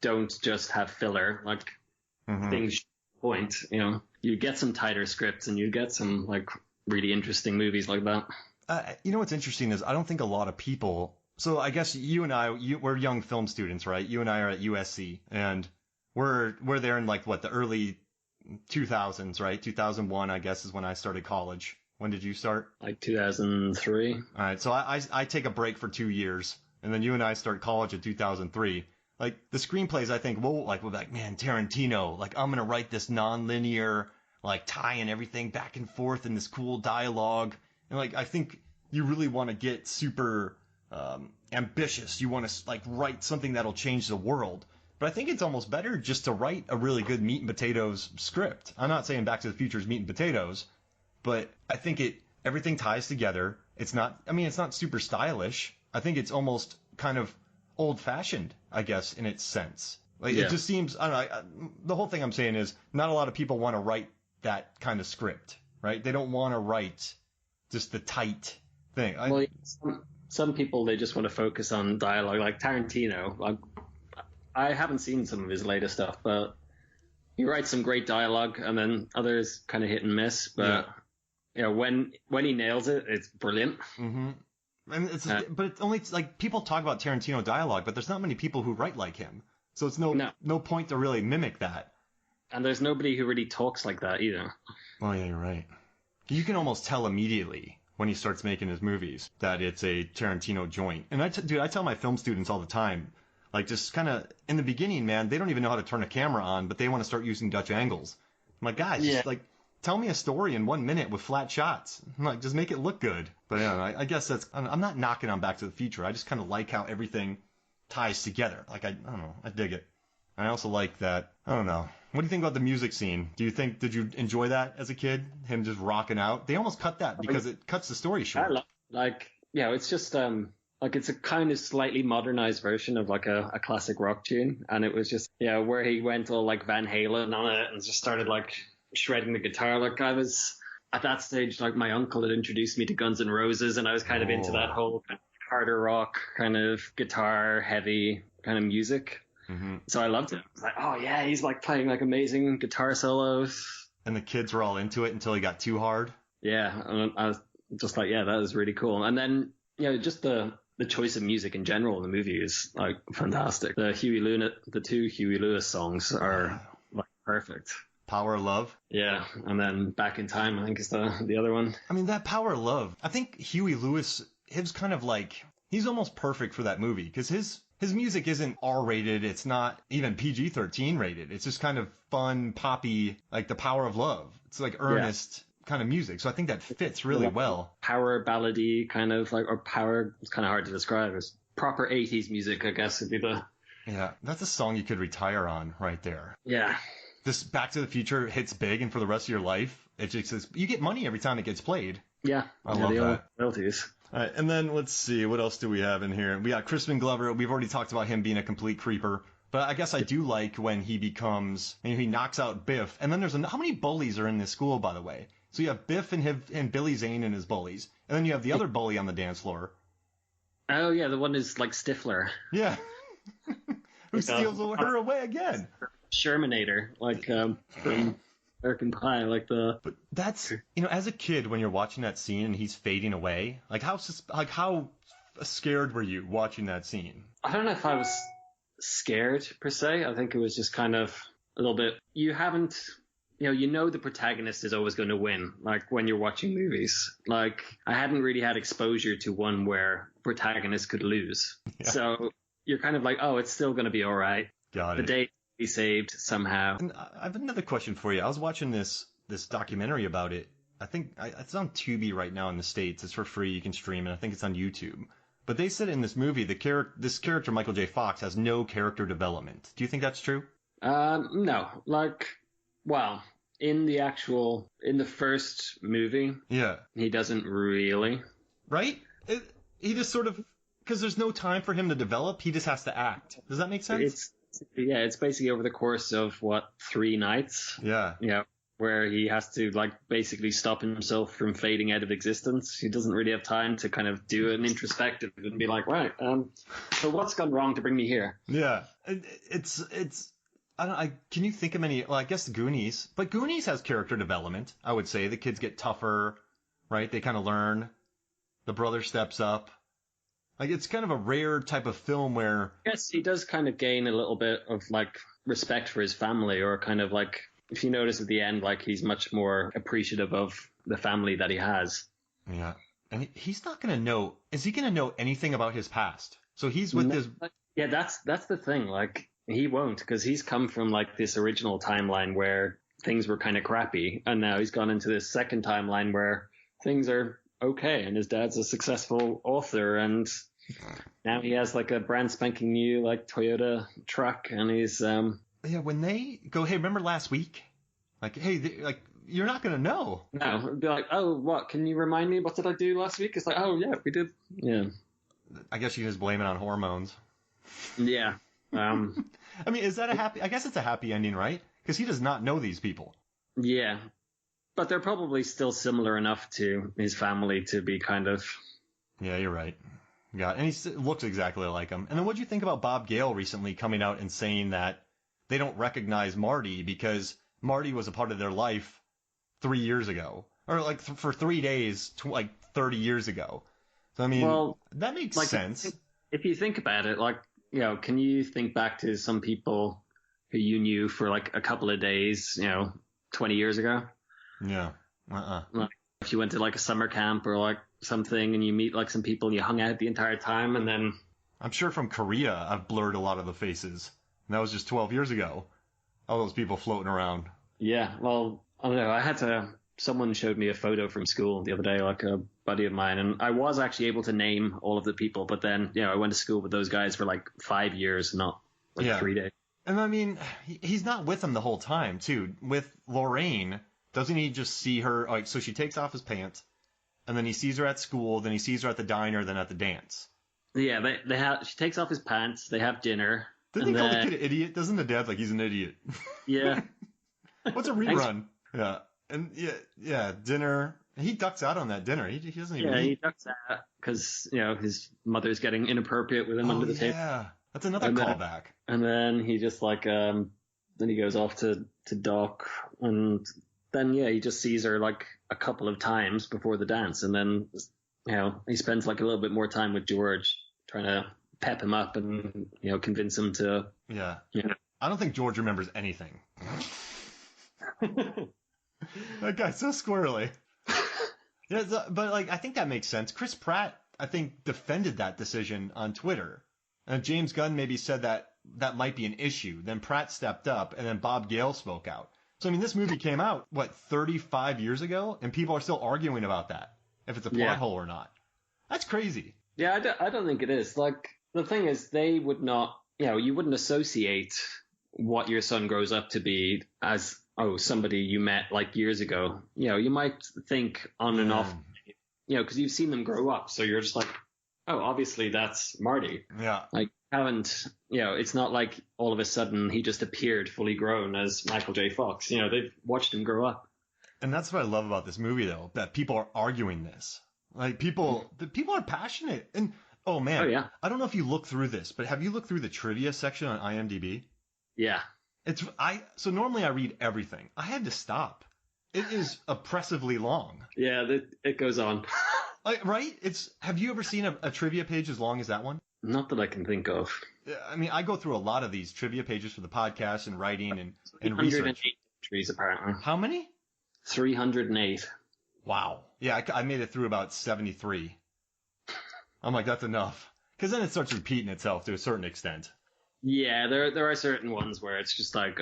don't just have filler, like things point, you get some tighter scripts and you get some like really interesting movies like that. What's interesting is I don't think a lot of people. So I guess you and I, we're young film students, right? You and I are at USC, and we're there in the early 2000s, right? 2001, I guess, is when I started college. When did you start? Like 2003. All right, so I take a break for 2 years, and then you and I start college in 2003. Like the screenplays, I think we're like, man, Tarantino, like I'm gonna write this non-linear, like tying everything back and forth in this cool dialogue, and like I think you really want to get super ambitious. You want to write something that'll change the world. But I think it's almost better just to write a really good meat and potatoes script. I'm not saying Back to the Future is meat and potatoes, but I think everything ties together. It's not super stylish. I think it's almost kind of old fashioned, I guess, in its sense. It just seems, I don't know, the whole thing I'm saying is not a lot of people want to write that kind of script, right? They don't want to write just the tight thing. Some people, they just want to focus on dialogue, like Tarantino. I haven't seen some of his later stuff, but he writes some great dialogue, and then others kind of hit and miss. But when he nails it, it's brilliant. Mm-hmm. And but it's only people talk about Tarantino dialogue, but there's not many people who write like him, so it's no point to really mimic that. And there's nobody who really talks like that either. Well, yeah, you're right. You can almost tell immediately when he starts making his movies that it's a Tarantino joint. And I tell my film students all the time. Like, just kind of, in the beginning, man, they don't even know how to turn a camera on, but they want to start using Dutch angles. I'm like, guys, tell me a story in 1 minute with flat shots. Like, just make it look good. But I guess I'm not knocking on Back to the Future. I just kind of like how everything ties together. Like, I don't know, I dig it. I also like that, I don't know. What do you think about the music scene? Did you enjoy that as a kid? Him just rocking out? They almost cut that because it cuts the story short. It's just, it's a kind of slightly modernized version of like a classic rock tune. And it was just, where he went all like Van Halen on it and just started like shredding the guitar. Like I was at that stage, like my uncle had introduced me to Guns N' Roses and I was kind of into that whole kind of harder rock kind of guitar heavy kind of music. Mm-hmm. So I loved it. I was like, oh yeah, he's like playing like amazing guitar solos. And the kids were all into it until he got too hard. Yeah, and I was just like, yeah, that was really cool. And then, just the choice of music in general in the movie is like fantastic. The two Huey Lewis songs are like perfect. Power of Love. Yeah, and then Back in Time, I think is the other one. I mean, that Power of Love, I think Huey Lewis, his kind of like, he's almost perfect for that movie because his music isn't R-rated. It's not even PG-13 rated. It's just kind of fun, poppy, like the Power of Love. It's like earnest kind of music. So I think that fits really well. Power ballady kind of like, or power, it's kind of hard to describe. It's proper 80s music, I guess would be the... Yeah, that's a song you could retire on right there. Yeah. This Back to the Future hits big and for the rest of your life, it just, you get money every time it gets played. Yeah. I love that. Royalties. All right, and then let's see, what else do we have in here? We got Crispin Glover. We've already talked about him being a complete creeper. But I guess I do like when he he knocks out Biff. And then there's how many bullies are in this school, by the way? So you have Biff and Billy Zane and his bullies. And then you have the other bully on the dance floor. Oh, yeah, the one is like Stifler. Yeah. Who steals her away again. Shermanator, like from American Pie, like the... But that's, as a kid, when you're watching that scene and he's fading away, like how scared were you watching that scene? I don't know if I was scared, per se. I think it was just kind of a little bit... You haven't... the protagonist is always going to win, like when you're watching movies. Like, I hadn't really had exposure to one where protagonist could lose. Yeah. So you're kind of like, oh, it's still going to be all right. Got it. The day be saved somehow. And I have another question for you. I was watching this documentary about it. I think it's on Tubi right now in the States. It's for free. You can stream it. I think it's on YouTube. But they said in this movie, this character, Michael J. Fox, has no character development. Do you think that's true? No. In the first movie, he doesn't really. Right? He just sort of, because there's no time for him to develop, he just has to act. Does that make sense? It's basically over the course of 3 nights. Yeah. Where he has to basically stop himself from fading out of existence. He doesn't really have time to kind of do an introspective and be like, right, so what's gone wrong to bring me here? Yeah. It's can you think of any, I guess Goonies, but Goonies has character development, I would say. The kids get tougher, right? They kind of learn. The brother steps up. Like, it's kind of a rare type of film where... Yes, he does kind of gain a little bit of, respect for his family, or kind of, if you notice at the end, he's much more appreciative of the family that he has. Yeah. And he's not going to know... Is he going to know anything about his past? So he's with his... Yeah, that's the thing. He won't, because he's come from, this original timeline where things were kind of crappy, and now he's gone into this second timeline where things are okay, and his dad's a successful author, and now he has a brand spanking new Toyota truck, and he's yeah, when they go, hey, remember last week? You're not gonna know. No, it'd be like, oh, what? Can you remind me? What did I do last week? It's like, oh yeah, we did. Yeah. I guess you just blame it on hormones. Yeah. I mean, is that I guess it's a happy ending, right? Because he does not know these people. Yeah. But they're probably still similar enough to his family to be kind of... Yeah, you're right. Yeah, and he looks exactly like him. And then what'd you think about Bob Gale recently coming out and saying that they don't recognize Marty because Marty was a part of their life 3 years ago? Or for 3 days, 30 years ago. So, I mean, that makes sense. If you think about it, can you think back to some people who you knew for a couple of days, 20 years ago? Yeah. If you went to a summer camp or something and you meet some people and you hung out the entire time, and then... I'm sure from Korea I've blurred a lot of the faces. And that was just 12 years ago. All those people floating around. Yeah, well, I don't know. Someone showed me a photo from school the other day, like a buddy of mine, and I was actually able to name all of the people, but then, I went to school with those guys for like 5 years, not like 3 days. And I mean, he's not with them the whole time, too. With Lorraine, doesn't he just see her, like, so she takes off his pants, and then he sees her at school, then he sees her at the diner, then at the dance. Yeah, she takes off his pants, they have dinner. Didn't he call the kid an idiot? Doesn't the dad like he's an idiot? Yeah. What's a rerun? Yeah. And yeah, dinner. He ducks out on that dinner. He doesn't even eat. He ducks out because, his mother's getting inappropriate with him under the table. Yeah. That's another callback. And then he just then he goes off to Doc, and then, he just sees her like a couple of times before the dance. And then, he spends like a little bit more time with George trying to pep him up and, convince him to. Yeah. I don't think George remembers anything. That guy's so squirrely. Yeah, but like I think that makes sense. Chris Pratt, I think, defended that decision on Twitter. And James Gunn maybe said that might be an issue. Then Pratt stepped up, and then Bob Gale spoke out. So, I mean, this movie came out, 35 years ago? And people are still arguing about that, if it's a plot hole or not. That's crazy. Yeah, I don't think it is. Like, the thing is, they would not, you wouldn't associate what your son grows up to be as, somebody you met, like, years ago. You might think on and off, because you've seen them grow up. So you're just like, oh, obviously that's Marty. Yeah. Like, it's not like all of a sudden he just appeared fully grown as Michael J. Fox. They've watched him grow up. And that's what I love about this movie, though, that people are arguing this. Like, people are passionate. And, oh, man. Oh, yeah. I don't know if you look through this, but have you looked through the trivia section on IMDb? Yeah. So normally I read everything. I had to stop. It is oppressively long. Yeah, it goes on. Right? Have you ever seen a trivia page as long as that one? Not that I can think of. I mean, I go through a lot of these trivia pages for the podcast and writing and research. 308 entries, apparently. How many? 308. Wow. Yeah, I made it through about 73. I'm like, that's enough. Because then it starts repeating itself to a certain extent. Yeah, there are certain ones where it's just like,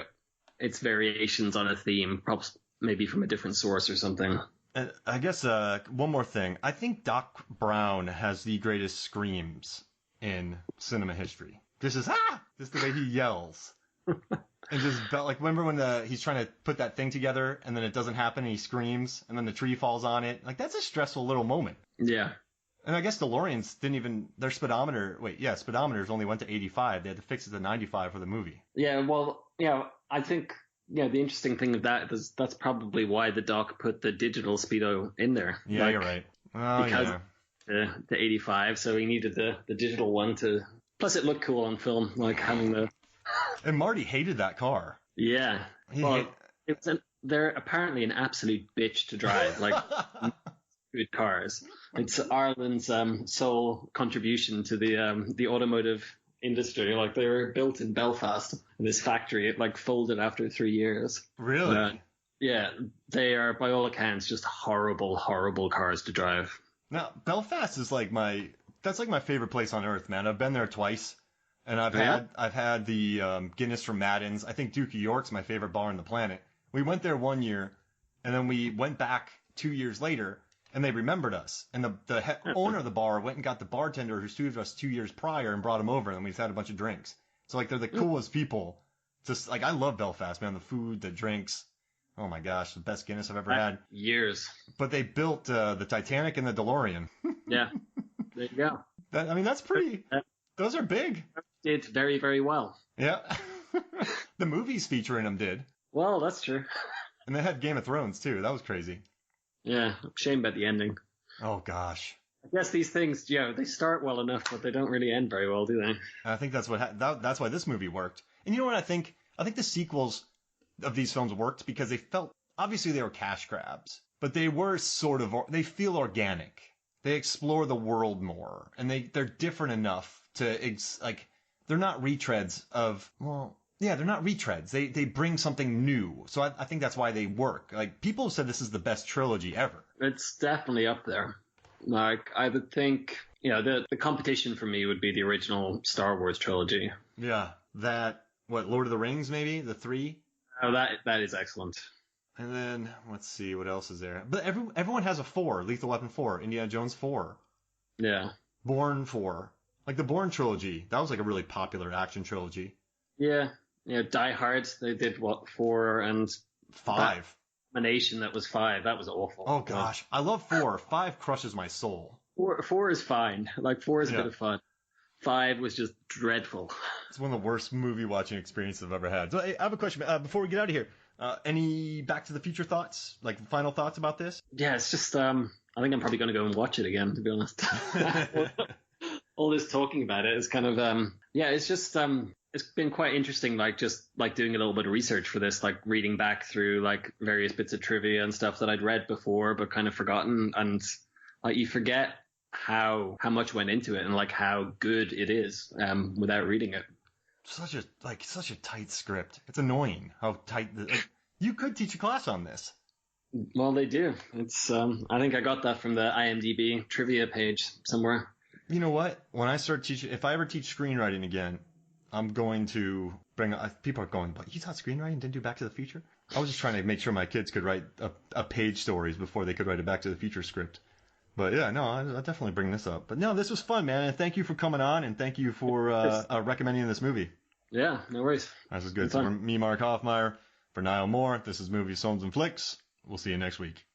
it's variations on a theme, perhaps maybe from a different source or something. And I guess one more thing. I think Doc Brown has the greatest screams in cinema history. Just the way he yells. And just like, remember when he's trying to put that thing together and then it doesn't happen and he screams and then the tree falls on it? Like, that's a stressful little moment. Yeah. And I guess DeLoreans their speedometers only went to 85. They had to fix it to 95 for the movie. Yeah, well, I think, the interesting thing of that is that's probably why the doc put the digital speedo in there. Yeah, you're right. Oh, because the 85, so he needed the digital one to. Plus, it looked cool on film, like having the. And Marty hated that car. Yeah. They're apparently an absolute bitch to drive. Like. Good cars. It's Ireland's sole contribution to the automotive industry. Like, they were built in Belfast in this factory. It like folded after 3 years. Really? Yeah, they are by all accounts just horrible, horrible cars to drive. Now, Belfast is that's like my favorite place on earth, man. I've been there twice, and I've had the Guinness from Madden's. I think Duke of York's my favorite bar on the planet. We went there one year, and then we went back 2 years later. And they remembered us. And the owner of the bar went and got the bartender who sued us 2 years prior and brought him over. And we just had a bunch of drinks. So, like, they're the coolest people. Just, like, I love Belfast, man. The food, the drinks. Oh, my gosh. The best Guinness I've ever had. Years. But they built the Titanic and the DeLorean. Yeah. There you go. That's pretty. Those are big. Did very, very well. Yeah. The movies featuring them did. Well, that's true. And they had Game of Thrones, too. That was crazy. Yeah, shame about the ending. Oh, gosh. I guess these things, they start well enough, but they don't really end very well, do they? I think that's that's why this movie worked. And you know what I think? I think the sequels of these films worked because obviously they were cash grabs, but they were they feel organic. They explore the world more, and they're different enough to, they're not retreads of, yeah, they're not retreads. They bring something new. So I think that's why they work. Like, people have said this is the best trilogy ever. It's definitely up there. Like, I would think, the competition for me would be the original Star Wars trilogy. Yeah. Lord of the Rings, maybe? The 3? Oh, that is excellent. And then, let's see, what else is there? But everyone has a 4, Lethal Weapon 4, Indiana Jones 4, Yeah. Bourne 4. Like the Bourne trilogy, that was like a really popular action trilogy. Yeah. Yeah, Die Hard, they did what, 4, and 5. Nation that was 5. That was awful. Oh gosh, I love 4. 5 crushes my soul. 4 is fine. Like 4 is a bit of fun. 5 was just dreadful. It's one of the worst movie watching experiences I've ever had. So hey, I have a question before we get out of here. Any Back to the Future thoughts? Like final thoughts about this? Yeah, it's just I think I'm probably going to go and watch it again, to be honest. All this talking about it is kind of it's just it's been quite interesting, like just like doing a little bit of research for this, like reading back through like various bits of trivia and stuff that I'd read before but kind of forgotten, and like you forget how much went into it and like how good it is without reading it. Such a tight script. It's annoying how tight you could teach a class on this. Well, they do. It's I think I got that from the IMDb trivia page somewhere. You know what? When I start teaching, if I ever teach screenwriting again, I'm going to bring. People are going, but you taught screenwriting, didn't do Back to the Future? I was just trying to make sure my kids could write a page stories before they could write a Back to the Future script. But yeah, no, I'll definitely bring this up. But no, this was fun, man, and thank you for coming on, and thank you for recommending this movie. Yeah, no worries. This is good. So for me, Mark Hoffmeyer, for Niall Moore, this is Movies, Songs, and Flicks. We'll see you next week.